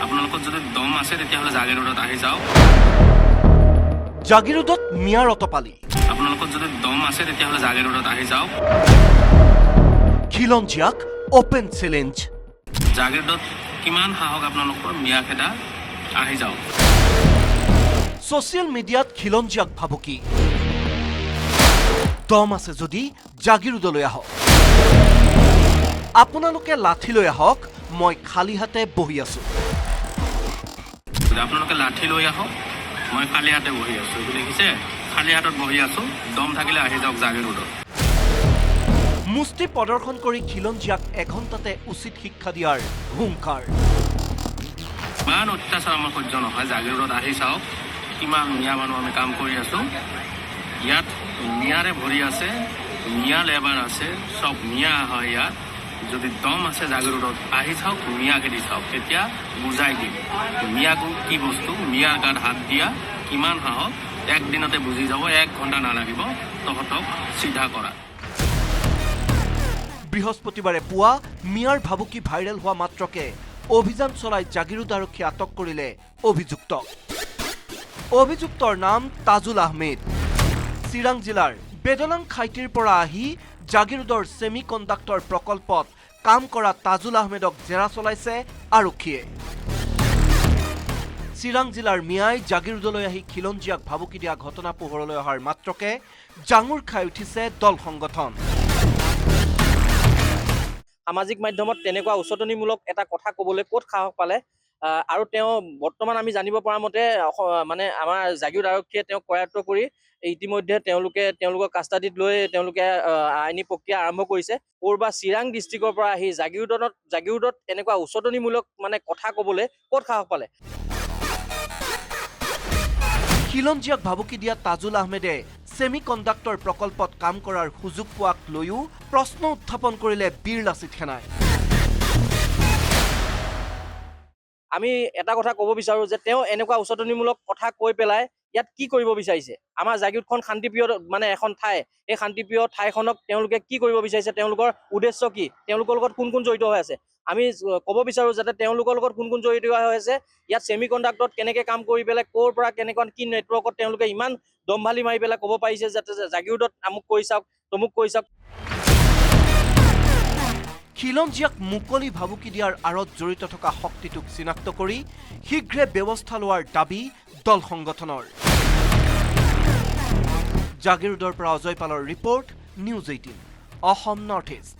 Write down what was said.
আপোনালোকৰ যদি দম আছে তেতিয়াহ'লে জাগিৰোডত আহি যাওক। জাগিৰোডত মিয়াৰ অতপালি। আপোনালোকৰ যদি দম আছে তেতিয়াহ'লে জাগিৰোডত আহি যাওক। খিলঞ্জীয়াক অপেন চেলেঞ্জ। জাগিৰোডত কিমান সাহস আপোনালোকৰ, মিয়া খেদা আহি যাওক। ছ'চিয়েল মিডিয়াত খিলঞ্জীয়াক ভাবুকি। দম আছে যদি জাগিৰোডলৈ আহক। আপোনালোকে লাঠি লৈ আহক, মই খালী হাতে বহি আছো। আপোনালোকে লাঠি লৈ আহক, মই খালী হাতে বহি আছো। এইটো দেখিছে, খালী হাতত বহি আছো। দম থাকিলে আহি যাওক জাগিৰোডত। মুষ্টি প্ৰদৰ্শন কৰি খিলঞ্জীয়াক এঘণ্টাতে উচিত শিক্ষা দিয়াৰ হুংকাৰ। ইমান অত্যাচাৰ আমাৰ সহ্য নহয়। জাগিৰোডত আহি চাওক, কিমান মিয়া মানুহ আমি কাম কৰি আছো। ইয়াত মিয়াৰে ভৰি আছে, মিয়া লেবাৰ আছে, চব মিয়া হয় ইয়াত। যদি দম আছে জাগিৰোডত আহি চাওক, মিয়া খেদি চাওক, তেতিয়া বুজাই দিম মিয়াকো কি বস্তু। মিয়াৰ গাত হাত দিয়া কিমান সাহস, একদিনতে বুজি যাব, 1 ঘণ্টা নালাগিব তহঁতক চিধা কৰা। বৃহস্পতিবাৰে পুৱা মিয়াৰ ভাবুকি ভাইৰেল হোৱা মাত্ৰকে অভিযান চলাই জাগিৰোড আৰক্ষীয়ে আটক কৰিলে অভিযুক্তক। অভিযুক্তৰ নাম তাজুল আহমেদ। চিৰাং জিলাৰ বেদলাং খাইটিৰ পৰা আহি জাগিৰোডৰ ছেমি কণ্ডাক্টৰ প্ৰকল্পত কাম কৰা তাজুল আহমেদক জেৰা চলাইছে আৰক্ষীয়ে। চিৰাং জিলাৰ মিয়াই জাগিৰোডলৈ আহি খিলঞ্জীয়াক ভাবুকি দিয়া ঘটনা পোহৰলৈ অহাৰ মাত্ৰকে জাঙুৰ খাই উঠিছে দল সংগঠন। সামাজিক মাধ্যমত তেনেকুৱা উচতনিমূলক এটা কথা ক'বলৈ ক'ত সাহস পালে, আৰু তেওঁ বৰ্তমান আমি জানিব পৰা মতে মানে আমাৰ জাগিৰোড আৰক্ষীয়ে তেওঁক কৰায়ত্ব কৰি ইতিমধ্যে তেওঁলোকৰ কাষ্টাডিত লৈ তেওঁলোকে আইনী প্ৰক্ৰিয়া আৰম্ভ কৰিছে। ক'ৰবা চিৰাং ডিষ্ট্ৰিক্টৰ পৰা আহি জাগিৰোডত এনেকুৱা উচতনিমূলক মানে কথা ক'বলৈ ক'ত সাহস পালে। খিলঞ্জীয়াক ভাবুকি দিয়া তাজুল আহমেদে ছেমি কণ্ডাক্টৰ প্ৰকল্পত কাম কৰাৰ সুযোগ পোৱাক লৈও প্ৰশ্ন উত্থাপন কৰিলে বীৰ লাচিত সেনাই। আমি এটা কথা ক'ব বিচাৰোঁ যে তেওঁ এনেকুৱা উচতনিমূলক কথা কৈ পেলাই ইয়াত কি কৰিব বিচাৰিছে। আমাৰ জাগিৰোডখন শান্তিপ্ৰিয় মানে এখন ঠাই, এই শান্তিপ্ৰিয় ঠাইখনক তেওঁলোকে কি কৰিব বিচাৰিছে, তেওঁলোকৰ উদ্দেশ্য কি, তেওঁলোকৰ লগত কোন কোন জড়িত হৈ আছে। আমি ক'ব বিচাৰোঁ যাতে তেওঁলোকৰ লগত কোন কোন জড়িত হৈ আছে, ইয়াত ছেমি কণ্ডাক্টৰত কেনেকৈ কাম কৰি পেলাই ক'ৰ পৰা কেনেকুৱা কি নেটৱৰ্কত তেওঁলোকে ইমান দমভালি মাৰি পেলাই ক'ব পাৰিছে যাতে জাগিৰোডত আমুক কৰি চাওক তমুক কৰি চাওক। খিলঞ্জীয়াক মুকলি ভাবুকি দিয়াৰ আঁৰত জড়িত থকা শক্তিটোক চিনাক্ত কৰি শীঘ্ৰে ব্যৱস্থা লোৱাৰ দাবী দল সংগঠনৰ। জাগিৰোডৰ পৰা অজয় পালৰ report, news 18 Assam north east.